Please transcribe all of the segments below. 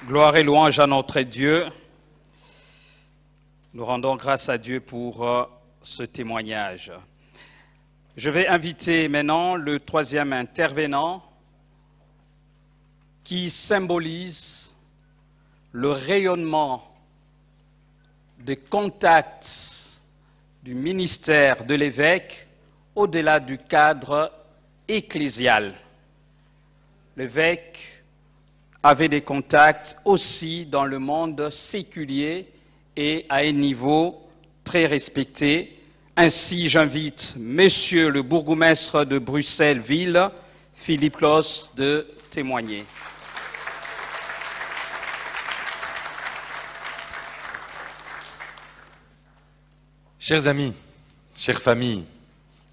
Gloire et louange à notre Dieu. Nous rendons grâce à Dieu pour ce témoignage. Je vais inviter maintenant le troisième intervenant qui symbolise le rayonnement des contacts du ministère de l'évêque au-delà du cadre ecclésial. L'évêque avait des contacts aussi dans le monde séculier et à un niveau très respecté. Ainsi, j'invite Monsieur le bourgmestre de Bruxelles-Ville, Philippe Clos, de témoigner. Chers amis, chères familles,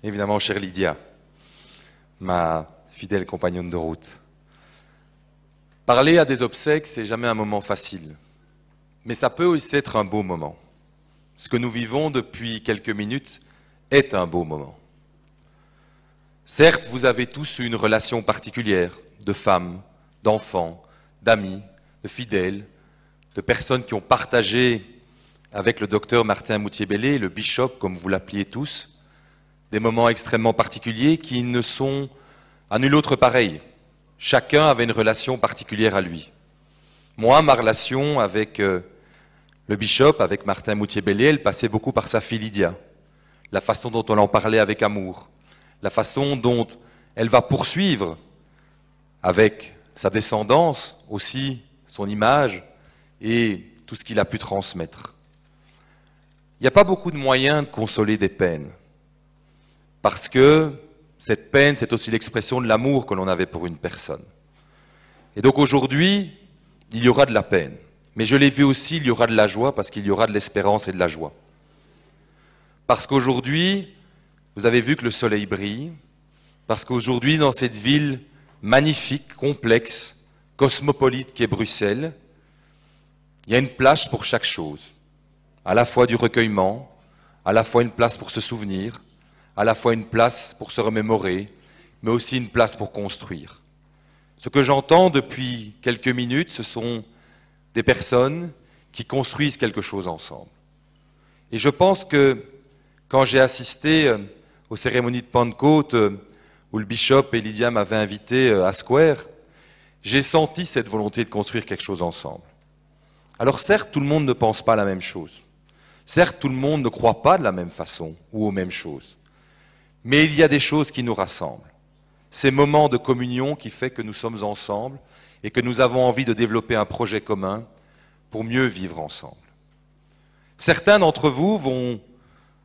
évidemment chère Lydia, ma fidèle compagnonne de route. Parler à des obsèques, c'est jamais un moment facile, mais ça peut aussi être un beau moment. Ce que nous vivons depuis quelques minutes est un beau moment. Certes, vous avez tous une relation particulière de femmes, d'enfants, d'amis, de fidèles, de personnes qui ont partagé avec le docteur Martin Moutier-Bellé, le bishop, comme vous l'appeliez tous, des moments extrêmement particuliers qui ne sont à nul autre pareil. Chacun avait une relation particulière à lui. Moi, ma relation avec le bishop, avec Martin Moutier-Bellé, elle passait beaucoup par sa fille Lydia. La façon dont on en parlait avec amour, la façon dont elle va poursuivre avec sa descendance aussi son image et tout ce qu'il a pu transmettre. Il n'y a pas beaucoup de moyens de consoler des peines, parce que cette peine, c'est aussi l'expression de l'amour que l'on avait pour une personne. Et donc aujourd'hui, il y aura de la peine. Mais je l'ai vu aussi, il y aura de la joie, parce qu'il y aura de l'espérance et de la joie. Parce qu'aujourd'hui, vous avez vu que le soleil brille, parce qu'aujourd'hui, dans cette ville magnifique, complexe, cosmopolite qu'est Bruxelles, il y a une place pour chaque chose. À la fois du recueillement, à la fois une place pour se souvenir, à la fois une place pour se remémorer, mais aussi une place pour construire. Ce que j'entends depuis quelques minutes, ce sont des personnes qui construisent quelque chose ensemble. Et je pense que quand j'ai assisté aux cérémonies de Pentecôte, où le bishop et Lydia m'avaient invité à Square, j'ai senti cette volonté de construire quelque chose ensemble. Alors certes, tout le monde ne pense pas la même chose. Certes, tout le monde ne croit pas de la même façon ou aux mêmes choses. Mais il y a des choses qui nous rassemblent. Ces moments de communion qui fait que nous sommes ensemble et que nous avons envie de développer un projet commun pour mieux vivre ensemble. Certains d'entre vous vont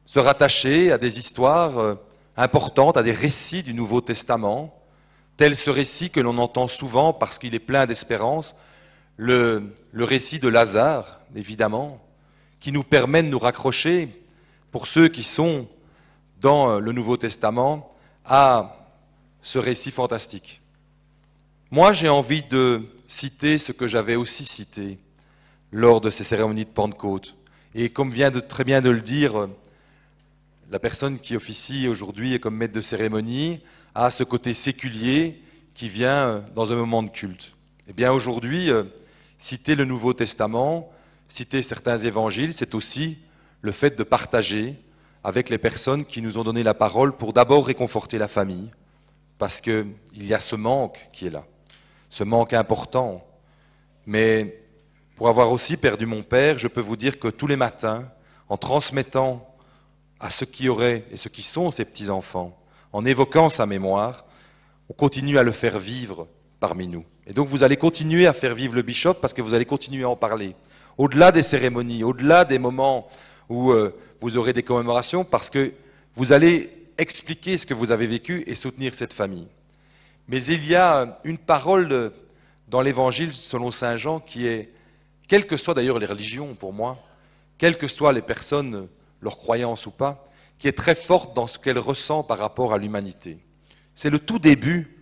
se rattacher à des histoires importantes, à des récits du Nouveau Testament, tel ce récit que l'on entend souvent parce qu'il est plein d'espérance, le récit de Lazare, évidemment, qui nous permet de nous raccrocher, pour ceux qui sont dans le Nouveau Testament, à ce récit fantastique. Moi, j'ai envie de citer ce que j'avais aussi cité lors de ces cérémonies de Pentecôte. Et comme vient très bien de le dire, la personne qui officie aujourd'hui comme maître de cérémonie a ce côté séculier qui vient dans un moment de culte. Eh bien, aujourd'hui, citer le Nouveau Testament, citer certains évangiles, c'est aussi le fait de partager avec les personnes qui nous ont donné la parole pour d'abord réconforter la famille, parce qu'il y a ce manque qui est là, ce manque important. Mais pour avoir aussi perdu mon père, je peux vous dire que tous les matins, en transmettant à ceux qui auraient et ceux qui sont ces petits-enfants, en évoquant sa mémoire, on continue à le faire vivre parmi nous. Et donc vous allez continuer à faire vivre le bishop parce que vous allez continuer à en parler. Au-delà des cérémonies, au-delà des moments où vous aurez des commémorations, parce que vous allez expliquer ce que vous avez vécu et soutenir cette famille. Mais il y a une parole dans l'Évangile selon saint Jean qui est, quelles que soient d'ailleurs les religions pour moi, quelles que soient les personnes, leurs croyances ou pas, qui est très forte dans ce qu'elle ressent par rapport à l'humanité. C'est le tout début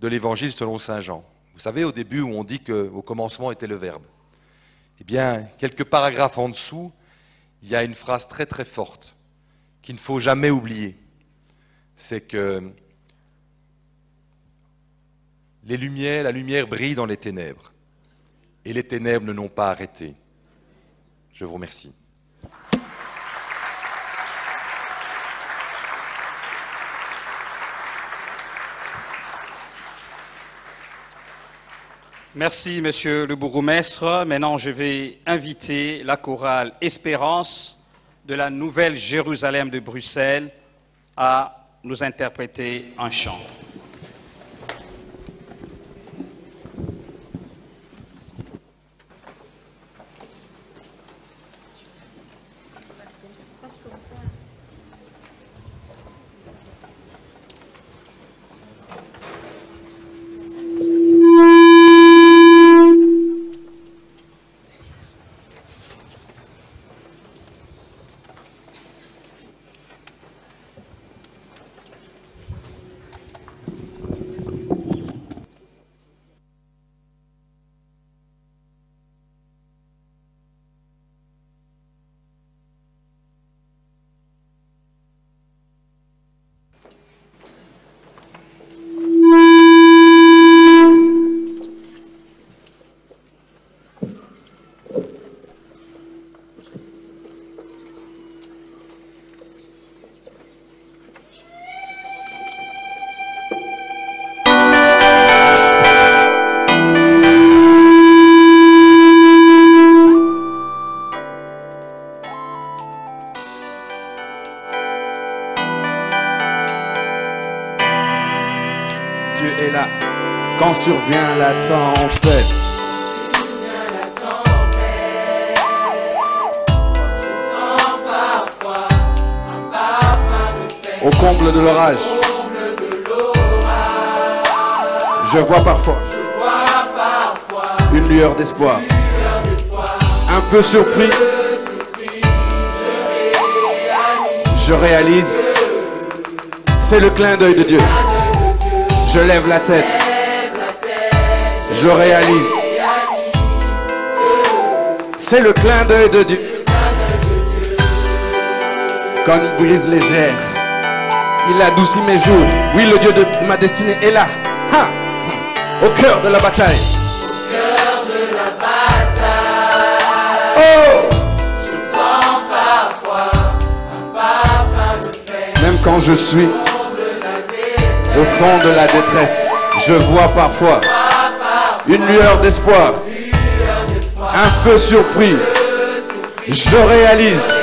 de l'Évangile selon saint Jean. Vous savez, au début où on dit qu'au commencement était le Verbe. Eh bien, quelques paragraphes en dessous, il y a une phrase très très forte qu'il ne faut jamais oublier. C'est que la lumière brille dans les ténèbres. et les ténèbres ne l'ont pas arrêté. Je vous remercie. Merci, Monsieur le bourgmestre. Maintenant, je vais inviter la chorale Espérance de la Nouvelle Jérusalem de Bruxelles à nous interpréter un chant. Dieu est là quand survient la tempête. Au comble de l'orage, je vois parfois une lueur d'espoir. Un peu surpris, je réalise, c'est le clin d'œil de Dieu. Je lève la tête, je réalise, c'est le clin d'œil de Dieu. Quand une brise légère, il adoucit mes jours. Oui, le Dieu de ma destinée est là, au cœur de la bataille. Oh! Je sens parfois un parfum de paix. Même quand je suis au fond de la détresse, je vois parfois une lueur d'espoir. Un peu surpris, je réalise,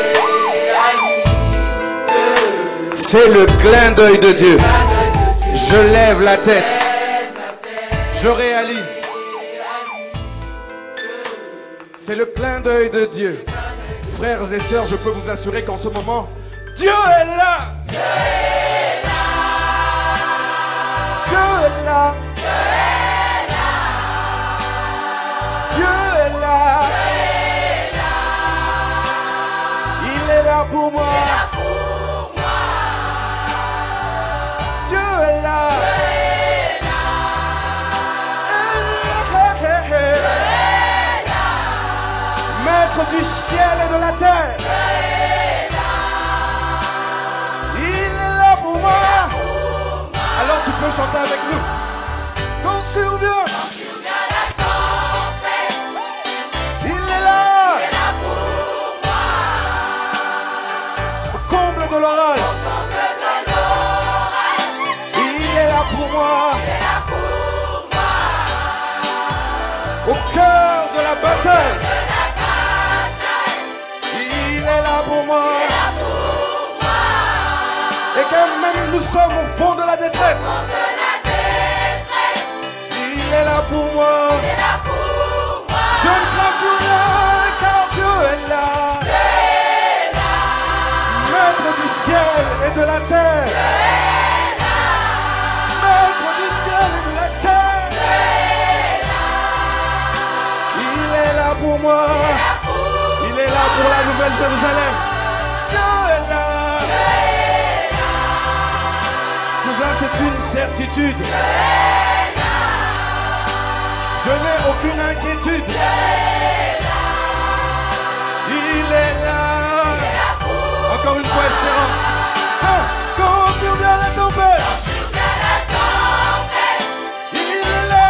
c'est le clin d'œil de Dieu. Je lève la tête, je réalise, c'est le clin d'œil de Dieu. Frères et sœurs, je peux vous assurer qu'en ce moment, Dieu est là. Dieu est là. Dieu est là. Il est là pour moi. Dieu est là. Maître du ciel et de la terre. Il est là pour moi. Alors tu peux chanter avec nous. Quand survient la tempête, il est là. il est là pour moi. Au comble de l'orage, Comme de l'orage, il est là pour moi. il est là pour moi. Au cœur de la bataille, De la bataille, il est là pour moi. il est là pour moi. Et quand même nous sommes au fond de la détresse, De la détresse, il est là pour moi. il est là pour moi. Je ne crains plus rien car Dieu est là. Maître du ciel et de la terre. Maître du ciel et de la terre. Il est là pour moi. Il est là pour la Nouvelle Jérusalem. Dieu est là. Cousin, c'est une certitude. Je n'ai aucune inquiétude. Il est là. Encore une fois, espérance. Quand survient la tempête, il est là.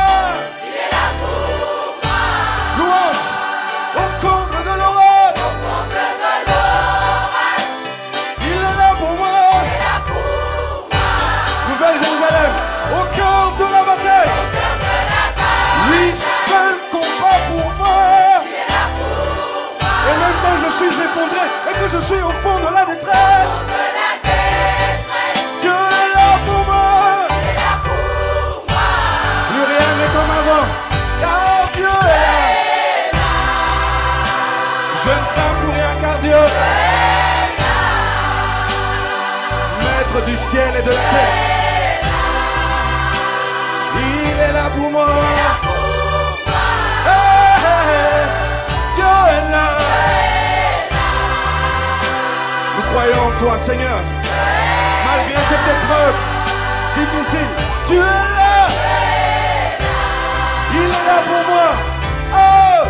Nouvelle Jérusalem, au cœur de la bataille. Lui seul combat pour moi. Et même quand je suis effondré et que je suis au fond de la détresse, Dieu est là pour moi. Plus rien n'est comme avant, car Dieu est là. Je ne crains plus rien car Dieu est là. Maître du ciel et de la terre, il est là pour moi. Dieu est là. Nous croyons en toi, Seigneur. Malgré cette épreuve difficile, tu es là. Il est là pour moi. Oh!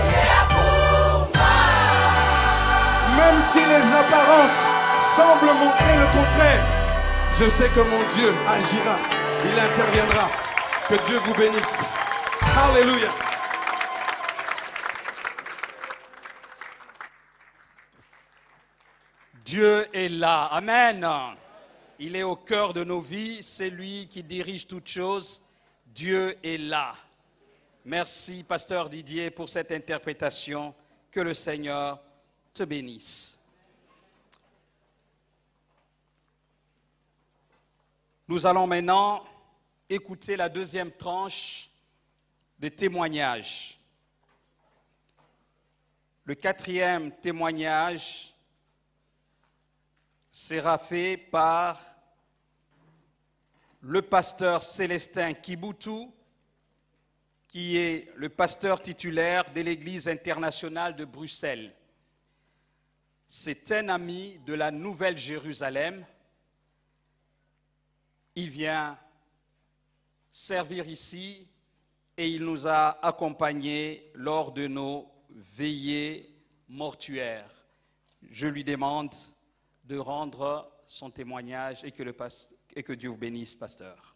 Même si les apparences semblent montrer le contraire, je sais que mon Dieu agira. Il interviendra. Que Dieu vous bénisse. Alléluia. Dieu est là. Amen. Il est au cœur de nos vies. C'est lui qui dirige toutes choses. Dieu est là. Merci, pasteur Didier, pour cette interprétation. Que le Seigneur te bénisse. Nous allons maintenant écouter la deuxième tranche des témoignages. Le quatrième témoignage sera fait par le pasteur Célestin Kiboutou, qui est le pasteur titulaire de l'Église internationale de Bruxelles. C'est un ami de la Nouvelle-Jérusalem. Il vient servir ici et il nous a accompagnés lors de nos veillées mortuaires. Je lui demande de rendre son témoignage et que Dieu vous bénisse, pasteur.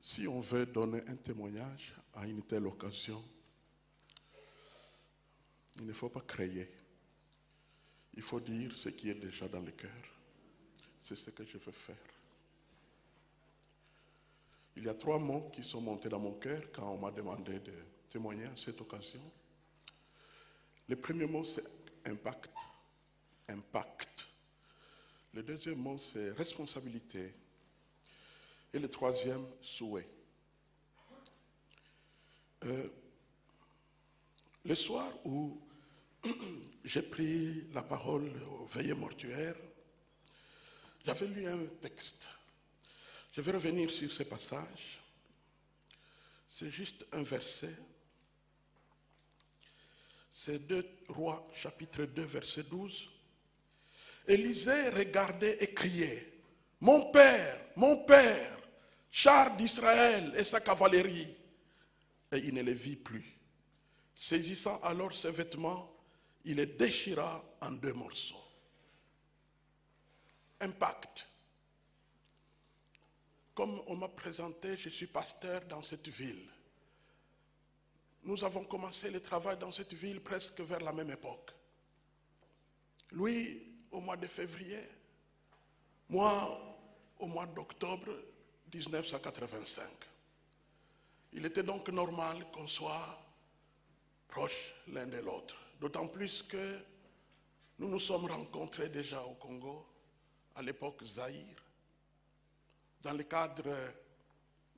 Si on veut donner un témoignage à une telle occasion, il ne faut pas créer. Il faut dire ce qui est déjà dans le cœur. C'est ce que je veux faire. Il y a 3 mots qui sont montés dans mon cœur quand on m'a demandé de témoigner à cette occasion. Le premier mot, c'est impact. Impact. Le deuxième mot, c'est responsabilité. Et le troisième, souhait. Le soir où j'ai pris la parole au veillées mortuaires, j'avais lu un texte. Je vais revenir sur ce passage. C'est juste un verset. C'est 2 Rois, chapitre 2, verset 12. Élisée regardait et criait, « Mon père, char d'Israël et sa cavalerie !» Et il ne les vit plus. Saisissant alors ses vêtements, il les déchira en 2 morceaux. Impact. Comme on m'a présenté, je suis pasteur dans cette ville. Nous avons commencé le travail dans cette ville presque vers la même époque. Lui, au mois de février, moi, au mois d'octobre 1985. Il était donc normal qu'on soit proches l'un de l'autre. D'autant plus que nous nous sommes rencontrés déjà au Congo, à l'époque Zaïre, dans le cadre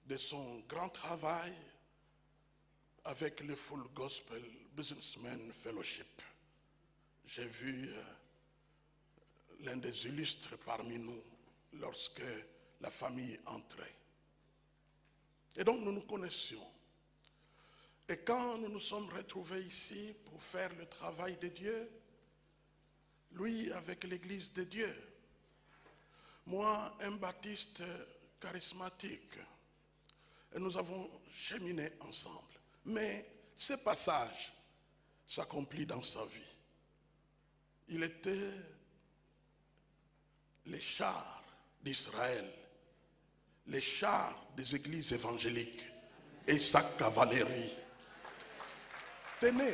de son grand travail avec le Full Gospel Businessmen Fellowship. J'ai vu l'un des illustres parmi nous lorsque la famille entrait. Et donc nous nous connaissions. Et quand nous nous sommes retrouvés ici pour faire le travail de Dieu, lui avec l'Église de Dieu, moi un baptiste charismatique, et nous avons cheminé ensemble. Mais ce passage s'accomplit dans sa vie. Il était les chars d'Israël, les chars des églises évangéliques et sa cavalerie. Tenez,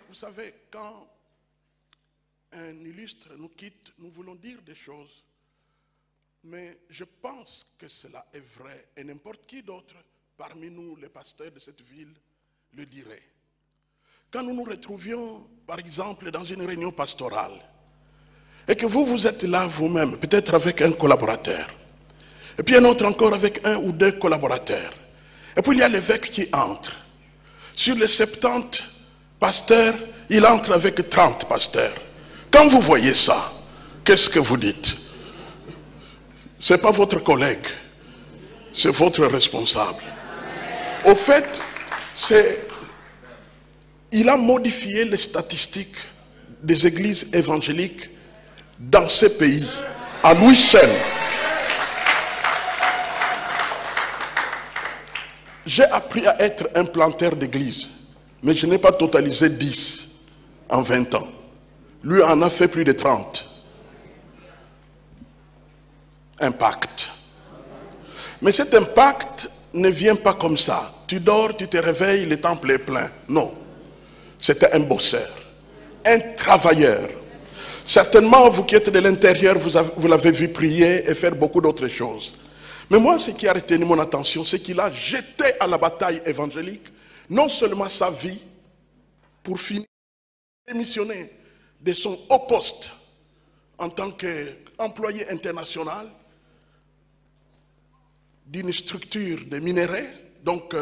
vous savez, quand un illustre nous quitte, nous voulons dire des choses, mais je pense que cela est vrai, et n'importe qui d'autre parmi nous, les pasteurs de cette ville, le dirait. Quand nous nous retrouvions, par exemple, dans une réunion pastorale, et que vous êtes là vous-même, peut-être avec un collaborateur, et puis un autre encore avec un ou deux collaborateurs, et puis il y a l'évêque qui entre. Sur les 70 pasteurs, il entre avec 30 pasteurs. Quand vous voyez ça, qu'est-ce que vous dites? Ce n'est pas votre collègue, c'est votre responsable. Au fait, il a modifié les statistiques des églises évangéliques dans ces pays, à lui seul. J'ai appris à être un planteur d'église, mais je n'ai pas totalisé 10 en 20 ans. Lui en a fait plus de 30. Impact. Mais cet impact ne vient pas comme ça. Tu dors, tu te réveilles, le temple est plein. Non. C'était un bosseur, un travailleur. Certainement, vous qui êtes de l'intérieur, vous l'avez vu prier et faire beaucoup d'autres choses. Mais moi, ce qui a retenu mon attention, c'est qu'il a jeté à la bataille évangélique non seulement sa vie, pour finir, démissionner de son haut poste en tant qu'employé international d'une structure de minerais. Donc,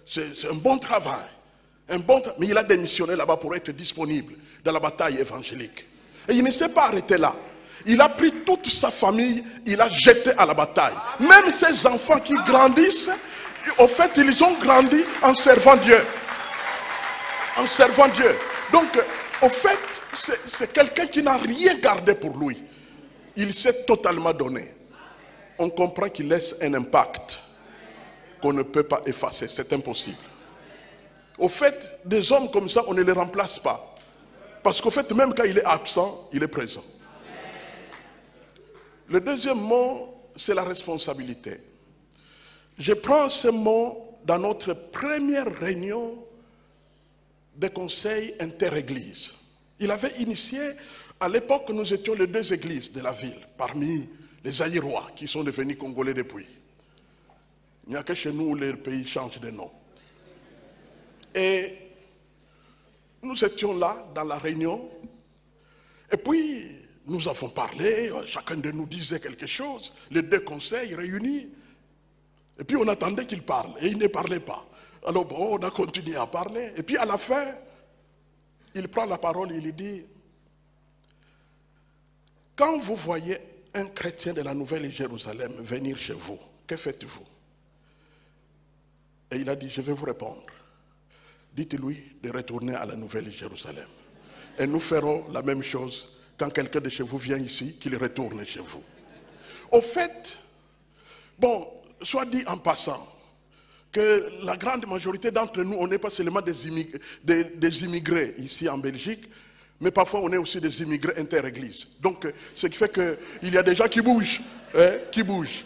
c'est un bon travail. Mais il a démissionné là-bas pour être disponible dans la bataille évangélique. Et il ne s'est pas arrêté là. Il a pris toute sa famille, il a jeté à la bataille. Même ses enfants qui grandissent, au fait, ils ont grandi en servant Dieu. En servant Dieu. Donc, au fait, c'est quelqu'un qui n'a rien gardé pour lui. Il s'est totalement donné. On comprend qu'il laisse un impact qu'on ne peut pas effacer. C'est impossible. Au fait, des hommes comme ça, on ne les remplace pas. Parce qu'au fait, même quand il est absent, il est présent. Le deuxième mot, c'est la responsabilité. Je prends ce mot dans notre première réunion de conseil inter-église. Il avait initié, à l'époque, nous étions les deux églises de la ville, parmi les Aïrois, qui sont devenus Congolais depuis. Il n'y a que chez nous où les pays changent de nom. Et nous étions là, dans la réunion, et puis nous avons parlé, chacun de nous disait quelque chose, les deux conseils réunis, et puis on attendait qu'il parle, et il ne parlait pas. Alors bon, on a continué à parler, et puis à la fin, il prend la parole et il dit, quand vous voyez un chrétien de la Nouvelle-Jérusalem venir chez vous, que faites-vous? Et il a dit, je vais vous répondre. Dites-lui de retourner à la Nouvelle-Jérusalem. Et nous ferons la même chose quand quelqu'un de chez vous vient ici, qu'il retourne chez vous. Au fait, bon, soit dit en passant, que la grande majorité d'entre nous, on n'est pas seulement des immigrés ici en Belgique, mais parfois on est aussi des immigrés inter-églises. Donc, ce qui fait qu'il y a des gens qui bougent, qui bougent.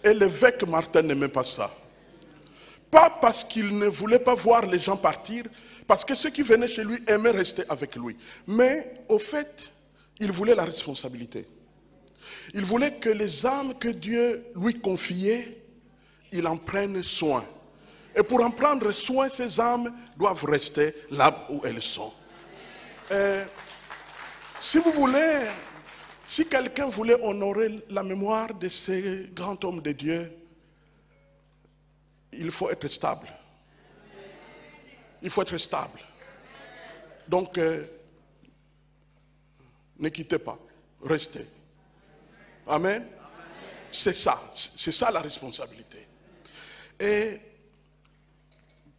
Et l'évêque Martin n'aimait pas ça. Pas parce qu'il ne voulait pas voir les gens partir, parce que ceux qui venaient chez lui aimaient rester avec lui. Mais au fait, il voulait la responsabilité. Il voulait que les âmes que Dieu lui confiait, il en prenne soin. Et pour en prendre soin, ces âmes doivent rester là où elles sont. Si vous voulez, si quelqu'un voulait honorer la mémoire de ces grands hommes de Dieu, il faut être stable. Il faut être stable. Donc, ne quittez pas, restez. Amen. C'est ça la responsabilité. Et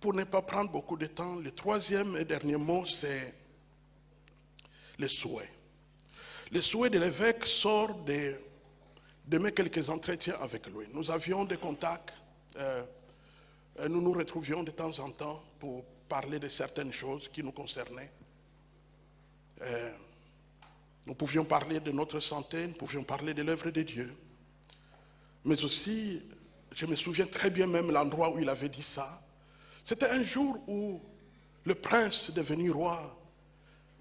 pour ne pas prendre beaucoup de temps, le troisième et dernier mot, c'est le souhait. Le souhait de l'évêque sort de mes quelques entretiens avec lui. Nous avions des contacts, nous nous retrouvions de temps en temps pour parler de certaines choses qui nous concernaient. Nous pouvions parler de notre santé, nous pouvions parler de l'œuvre de Dieu. Mais aussi, je me souviens très bien même l'endroit où il avait dit ça. C'était un jour où le prince devenu roi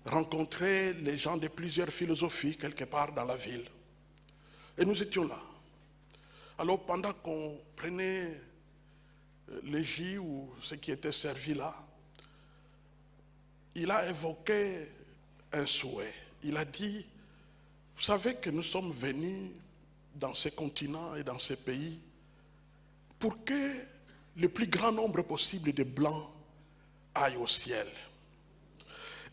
rencontrait les gens de plusieurs philosophies quelque part dans la ville. Et nous étions là. Alors pendant qu'on prenait les jus ou ce qui était servi là, il a évoqué un souhait. Il a dit, vous savez que nous sommes venus dans ces continents et dans ces pays pour que le plus grand nombre possible de Blancs aillent au ciel.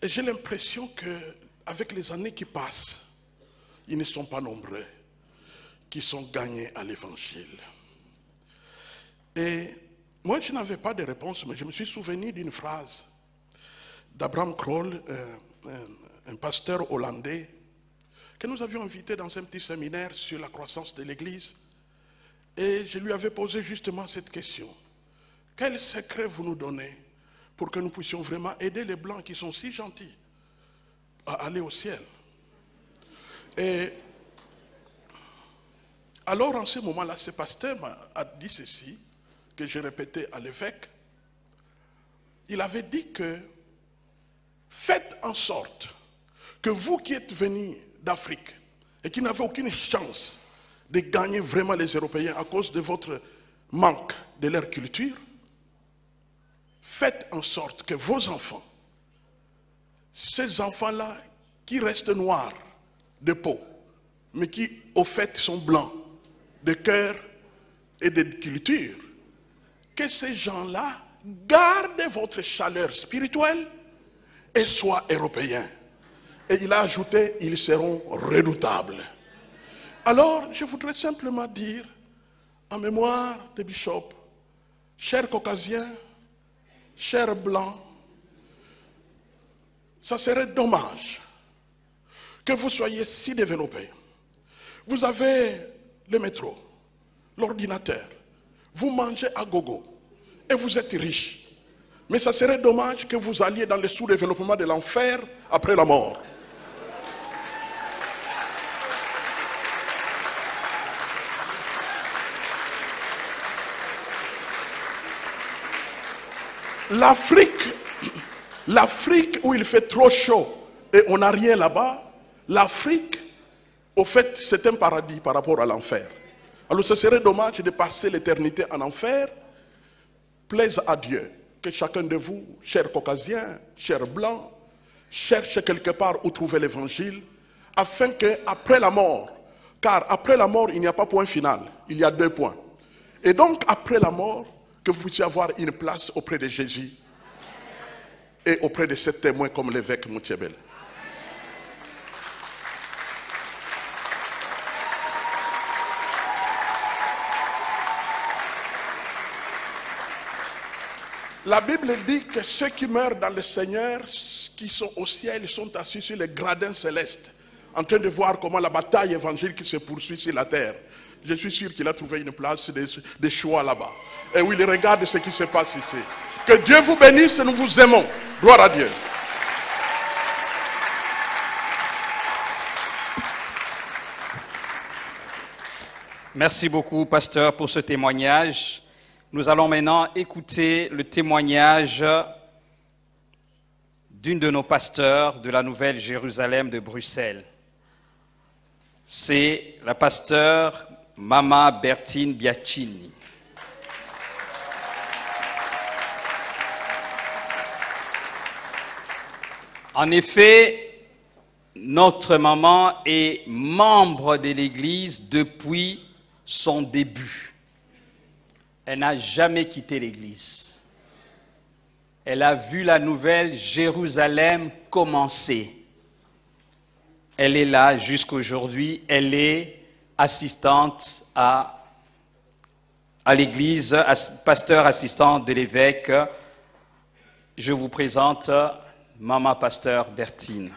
Et j'ai l'impression qu'avec les années qui passent, ils ne sont pas nombreux qui sont gagnés à l'évangile. Et moi, je n'avais pas de réponse, mais je me suis souvenu d'une phrase d'Abraham Kroll, un pasteur hollandais, que nous avions invité dans un petit séminaire sur la croissance de l'Église. Et je lui avais posé justement cette question. Quel secret vous nous donnez pour que nous puissions vraiment aider les Blancs qui sont si gentils à aller au ciel? Et alors en ce moment-là, ce pasteur a dit ceci, que j'ai répété à l'évêque. Il avait dit que faites en sorte que vous qui êtes venus d'Afrique et qui n'avez aucune chance de gagner vraiment les Européens à cause de votre manque de leur culture, faites en sorte que vos enfants, ces enfants-là qui restent noirs de peau, mais qui au fait sont blancs de cœur et de culture, que ces gens-là gardent votre chaleur spirituelle et soient européens. Et il a ajouté, ils seront redoutables. Alors, je voudrais simplement dire, en mémoire de Bishop, chers caucasiens, chers blancs, ça serait dommage que vous soyez si développés. Vous avez le métro, l'ordinateur, vous mangez à gogo et vous êtes riche. Mais ça serait dommage que vous alliez dans le sous-développement de l'enfer après la mort. L'Afrique où il fait trop chaud et on n'a rien là-bas, l'Afrique, au fait, c'est un paradis par rapport à l'enfer. Alors ce serait dommage de passer l'éternité en enfer. Plaise à Dieu que chacun de vous, chers caucasiens, chers blancs, cherche quelque part où trouver l'évangile, afin qu'après la mort, car après la mort, il n'y a pas point final, il y a 2 points. Et donc, après la mort, que vous puissiez avoir une place auprès de Jésus et auprès de ces témoins comme l'évêque Moutiébel. La Bible dit que ceux qui meurent dans le Seigneur, qui sont au ciel, sont assis sur les gradins célestes, en train de voir comment la bataille évangélique se poursuit sur la terre. Je suis sûr qu'il a trouvé une place de choix là-bas. Et oui, il regarde ce qui se passe ici. Que Dieu vous bénisse et nous vous aimons. Gloire à Dieu. Merci beaucoup, pasteur, pour ce témoignage. Nous allons maintenant écouter le témoignage d'une de nos pasteurs de la Nouvelle Jérusalem de Bruxelles. C'est la pasteure Mama Bertine Biacchini. En effet, notre maman est membre de l'Église depuis son début. Elle n'a jamais quitté l'Église. Elle a vu la Nouvelle Jérusalem commencer. Elle est là jusqu'aujourd'hui. Elle est assistante à l'Église, pasteur assistant de l'évêque. Je vous présente Maman Pasteur Bertine.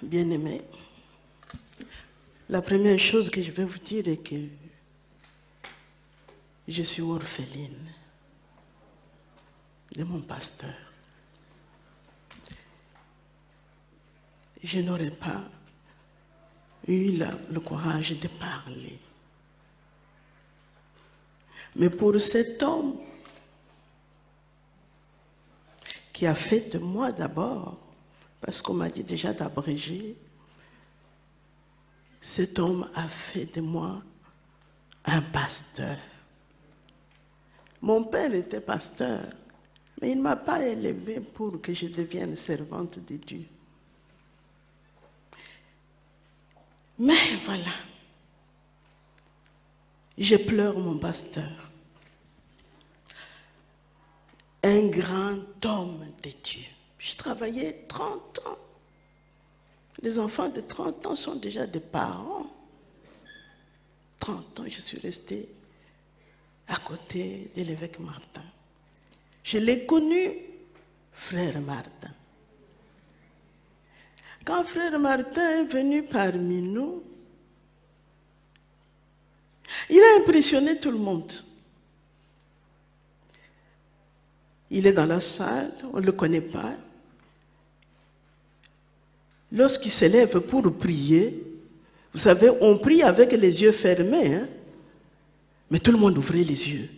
Bien-aimés, la première chose que je vais vous dire est que Je suis orpheline de mon pasteur. Je n'aurais pas eu le courage de parler. Mais pour cet homme qui a fait de moi d'abord, parce qu'on m'a dit déjà d'abréger, cet homme a fait de moi un pasteur. Mon père était pasteur, mais il ne m'a pas élevée pour que je devienne servante de Dieu. Mais voilà, je pleure mon pasteur. Un grand homme de Dieu. J'ai travaillé 30 ans. Les enfants de 30 ans sont déjà des parents. 30 ans, je suis restée à côté de l'évêque Martin. Je l'ai connu, frère Martin. Quand frère Martin est venu parmi nous, il a impressionné tout le monde. Il est dans la salle, on ne le connaît pas. Lorsqu'il s'élève pour prier, vous savez, on prie avec les yeux fermés, hein? Mais tout le monde ouvrait les yeux.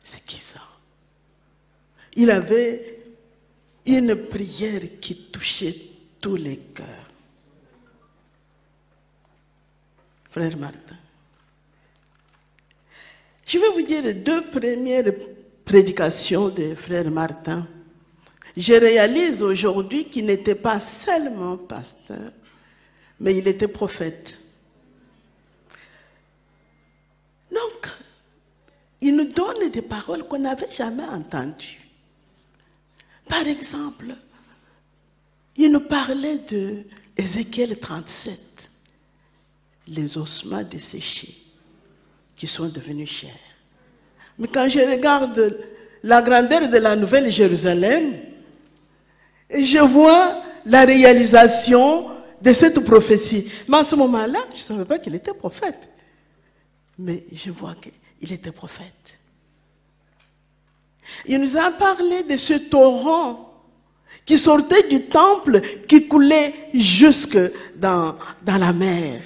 C'est qui ça? Il avait une prière qui touchait tous les cœurs. Frère Martin, je vais vous dire les 2 premières prédications de frère Martin. Je réalise aujourd'hui qu'il n'était pas seulement pasteur, mais il était prophète. Donc, il nous donne des paroles qu'on n'avait jamais entendues. Par exemple, il nous parlait de Ézéchiel 37, les ossements desséchés qui sont devenus chairs. Mais quand je regarde la grandeur de la Nouvelle Jérusalem, je vois la réalisation de cette prophétie. Mais en ce moment-là, je ne savais pas qu'il était prophète. Mais je vois qu'il était prophète. Il nous a parlé de ce torrent qui sortait du temple, qui coulait jusque dans la mer.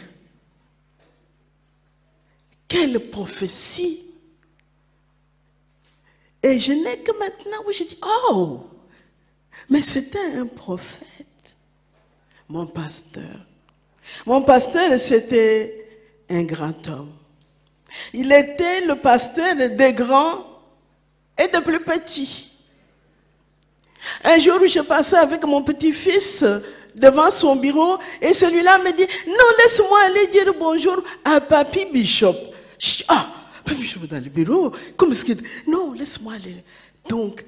Quelle prophétie! Et je n'ai que maintenant où je dis, oh, mais c'était un prophète, mon pasteur. Mon pasteur, c'était un grand homme. Il était le pasteur des grands et des plus petits. Un jour, je passais avec mon petit-fils devant son bureau et celui-là me dit, non, laisse-moi aller dire bonjour à Papy Bishop. Je dis, ah, Papy Bishop dans le bureau, comment est-ce qu'il... Non, laisse-moi aller. Donc,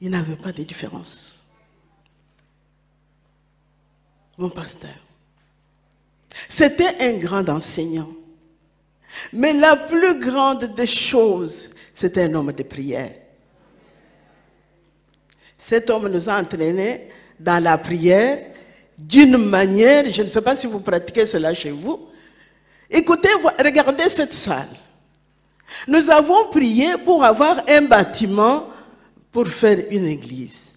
il n'avait pas de différence. Mon pasteur. C'était un grand enseignant. Mais la plus grande des choses, c'était un homme de prière. Cet homme nous a entraînés dans la prière d'une manière, je ne sais pas si vous pratiquez cela chez vous. Écoutez, regardez cette salle. Nous avons prié pour avoir un bâtiment pour faire une église.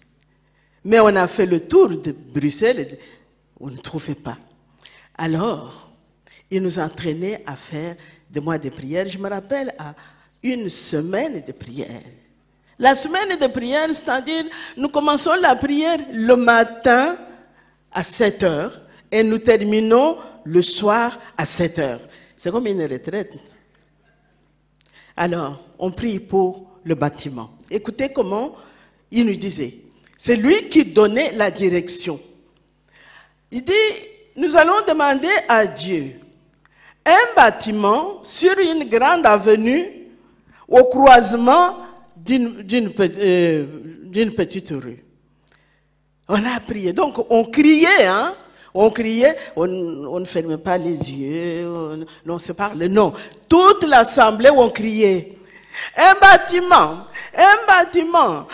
Mais on a fait le tour de Bruxelles et on ne trouvait pas. Alors, il nous entraînait à faire des mois de prière. Je me rappelle à une semaine de prière. La semaine de prière, c'est-à-dire, nous commençons la prière le matin à 7h et nous terminons le soir à 7h. C'est comme une retraite. Alors, on prie pour le bâtiment. Écoutez comment il nous disait. C'est lui qui donnait la direction. Il dit, nous allons demander à Dieu un bâtiment sur une grande avenue au croisement d'une petite rue. On a prié. Donc, on criait, hein? On criait, on ne fermait pas les yeux, on se parlait. Non, toute l'assemblée, on criait. Un bâtiment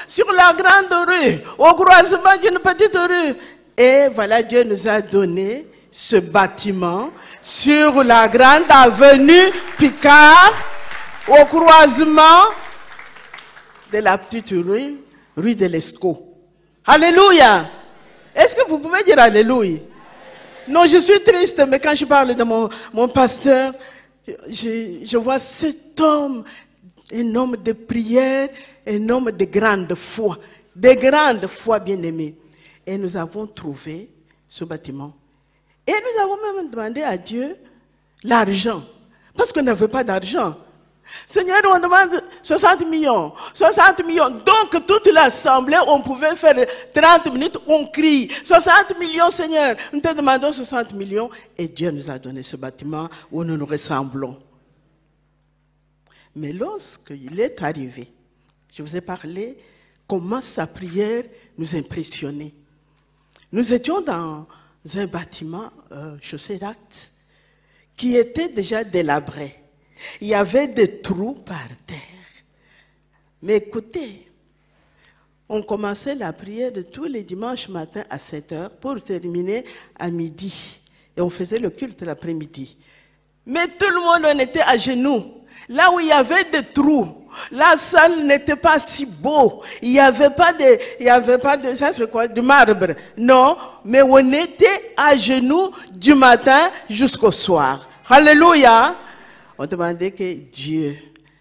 sur la grande rue, au croisement d'une petite rue. Et voilà, Dieu nous a donné ce bâtiment sur la grande avenue Picard, au croisement de la petite rue de l'Escaut. Alléluia! Est-ce que vous pouvez dire Alléluia? Non, je suis triste, mais quand je parle de mon pasteur, je vois cet homme, un homme de prière, un homme de grande foi bien aimé. Et nous avons trouvé ce bâtiment. Et nous avons même demandé à Dieu l'argent, parce qu'on n'avait pas d'argent. Seigneur, on demande 60 millions. 60 millions. Donc, toute l'assemblée, on pouvait faire 30 minutes, on crie. 60 millions, Seigneur. Nous te demandons 60 millions. Et Dieu nous a donné ce bâtiment où nous nous ressemblons. Mais lorsqu'il est arrivé, je vous ai parlé comment sa prière nous impressionnait. Nous étions dans un bâtiment, chaussée d'actes, qui était déjà délabré. Il y avait des trous par terre. Mais écoutez, on commençait la prière de tous les dimanches matins à 7h pour terminer à midi. Et on faisait le culte l'après-midi. Mais tout le monde en était à genoux. Là où il y avait des trous, la salle n'était pas si beau. Il n'y avait pas de, ça c'est quoi, de marbre. Non, mais on était à genoux du matin jusqu'au soir. Alléluia! On demandait que Dieu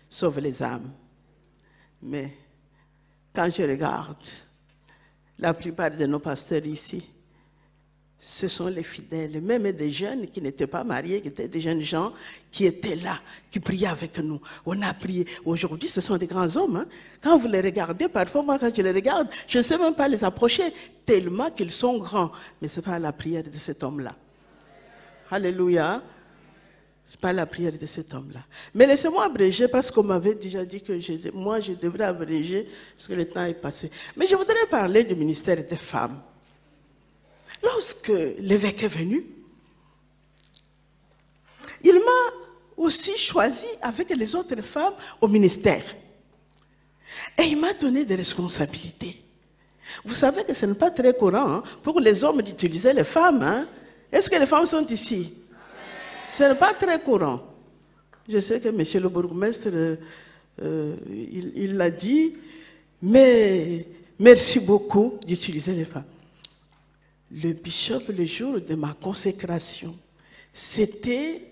sauve les âmes. Mais quand je regarde, la plupart de nos pasteurs ici, ce sont les fidèles, même des jeunes qui n'étaient pas mariés, qui étaient des jeunes gens qui étaient là, qui priaient avec nous. On a prié. Aujourd'hui, ce sont des grands hommes. Hein. Quand vous les regardez, parfois, moi, quand je les regarde, je ne sais même pas les approcher, tellement qu'ils sont grands. Mais ce n'est pas la prière de cet homme-là. Alléluia. Ce n'est pas la prière de cet homme-là. Mais laissez-moi abréger parce qu'on m'avait déjà dit que moi, je devrais abréger parce que le temps est passé. Mais je voudrais parler du ministère des femmes. Lorsque l'évêque est venu, il m'a aussi choisi avec les autres femmes au ministère. Et il m'a donné des responsabilités. Vous savez que ce n'est pas très courant hein, pour les hommes d'utiliser les femmes. Hein. Est-ce que les femmes sont ici? Ce n'est pas très courant. Je sais que monsieur le bourgmestre, il l'a dit, mais merci beaucoup d'utiliser les femmes. Le bishop, le jour de ma consécration, c'était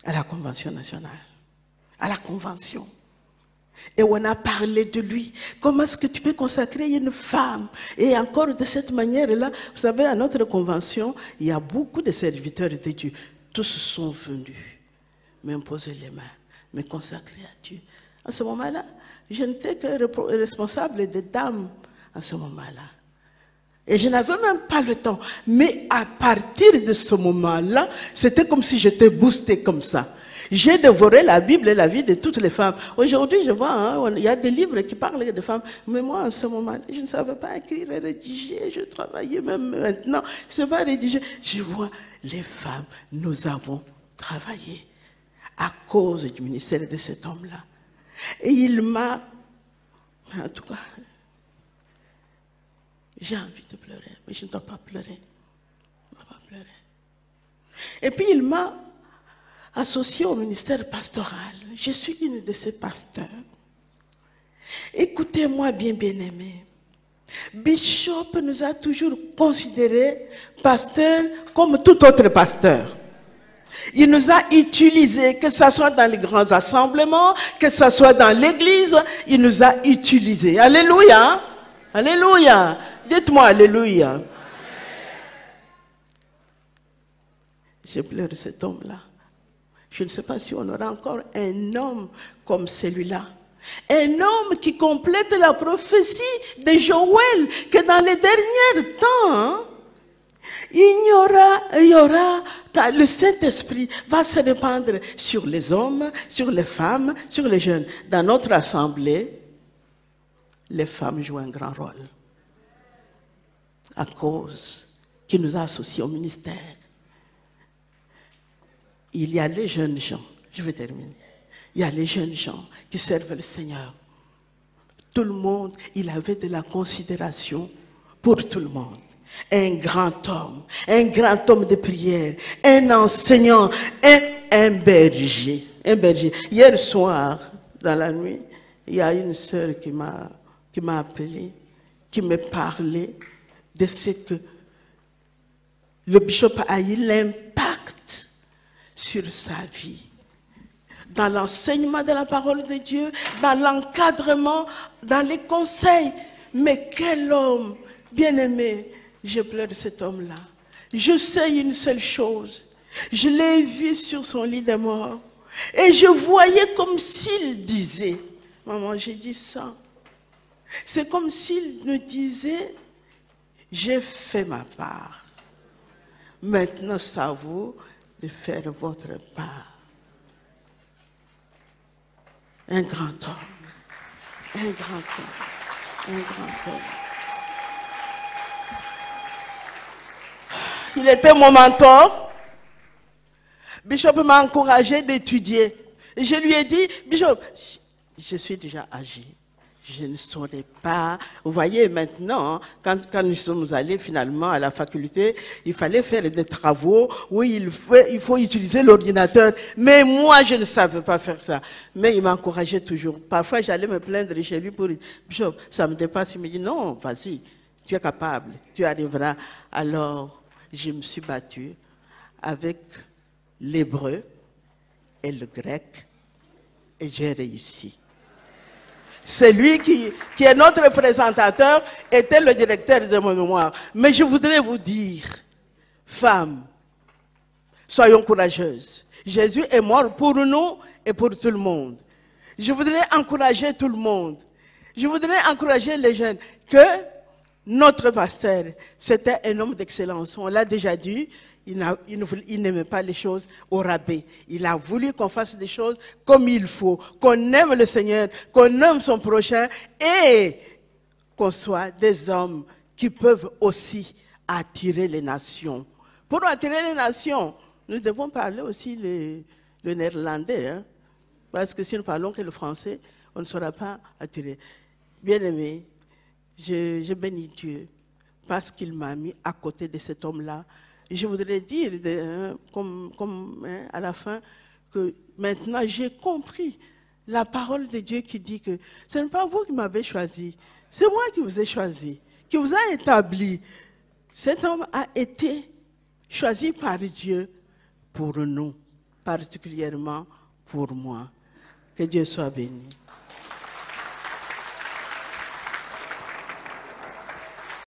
à la Convention nationale, à la Convention. Et on a parlé de lui. Comment est-ce que tu peux consacrer une femme? Et encore de cette manière-là, vous savez, à notre convention, il y a beaucoup de serviteurs de Dieu. Tous sont venus m'imposer les mains, me consacrer à Dieu. À ce moment-là, je n'étais que responsable des dames à ce moment-là. Et je n'avais même pas le temps. Mais à partir de ce moment-là, c'était comme si j'étais boostée comme ça. J'ai dévoré la Bible et la vie de toutes les femmes. Aujourd'hui, je vois, hein, il y a des livres qui parlent de femmes. Mais moi, en ce moment, je ne savais pas écrire et rédiger. Je travaillais même maintenant. Je ne sais pas rédiger. Je vois les femmes. Nous avons travaillé à cause du ministère de cet homme-là. Et il m'a... En tout cas, j'ai envie de pleurer. Mais je ne dois pas pleurer. Je ne dois pas pleurer. Et puis, il m'a associé au ministère pastoral. Je suis une de ces pasteurs. Écoutez-moi bien, bien-aimés. Bishop nous a toujours considérés pasteurs comme tout autre pasteur. Il nous a utilisés, que ce soit dans les grands rassemblements, que ce soit dans l'église, il nous a utilisés. Alléluia. Alléluia. Dites-moi Alléluia. Je pleure cet homme-là. Je ne sais pas si on aura encore un homme comme celui-là. Un homme qui complète la prophétie de Joël, que dans les derniers temps, il y aura, le Saint-Esprit va se répandre sur les hommes, sur les femmes, sur les jeunes. Dans notre assemblée, les femmes jouent un grand rôle. À cause qu'il nous a associés au ministère. Il y a les jeunes gens, je vais terminer. Il y a les jeunes gens qui servent le Seigneur. Tout le monde, il avait de la considération pour tout le monde. un grand homme de prière, un enseignant, un berger. Un berger. Hier soir, dans la nuit, il y a une sœur qui m'a appelé, qui me parlait de ce que le bishop a eu l'impact sur sa vie. Dans l'enseignement de la parole de Dieu, dans l'encadrement, dans les conseils. Mais quel homme, bien-aimé, je pleure cet homme-là. Je sais une seule chose, je l'ai vu sur son lit de mort, et je voyais comme s'il disait, maman, j'ai dit ça. C'est comme s'il nous disait, j'ai fait ma part. Maintenant, c'est à vous de faire votre part. Un grand homme, un grand homme, un grand homme. Il était mon mentor. Bishop m'a encouragé d'étudier. Je lui ai dit, Bishop, je suis déjà âgé. Je ne saurais pas. Vous voyez, maintenant, quand nous sommes allés finalement à la faculté, il fallait faire des travaux où il faut utiliser l'ordinateur. Mais moi, je ne savais pas faire ça. Mais il m'encourageait toujours. Parfois, j'allais me plaindre chez lui pour dire, Bishop, ça me dépasse. Il me dit, non, vas-y, tu es capable, tu arriveras. Alors, je me suis battue avec l'hébreu et le grec et j'ai réussi. C'est lui qui est notre présentateur, était le directeur de mon mémoire. Mais je voudrais vous dire, femmes, soyons courageuses. Jésus est mort pour nous et pour tout le monde. Je voudrais encourager tout le monde. Je voudrais encourager les jeunes que notre pasteur, c'était un homme d'excellence. On l'a déjà dit, il n'aimait pas les choses au rabais. Il a voulu qu'on fasse des choses comme il faut, qu'on aime le Seigneur, qu'on aime son prochain et qu'on soit des hommes qui peuvent aussi attirer les nations. Pour attirer les nations, nous devons parler aussi le néerlandais, hein? Parce que si nous parlons que le français, on ne saura pas attirer. Bien-aimé, je bénis Dieu parce qu'il m'a mis à côté de cet homme-là. Je voudrais dire, à la fin, que maintenant j'ai compris la parole de Dieu qui dit que ce n'est pas vous qui m'avez choisi, c'est moi qui vous ai choisi, qui vous a établi. Cet homme a été choisi par Dieu pour nous, particulièrement pour moi. Que Dieu soit béni.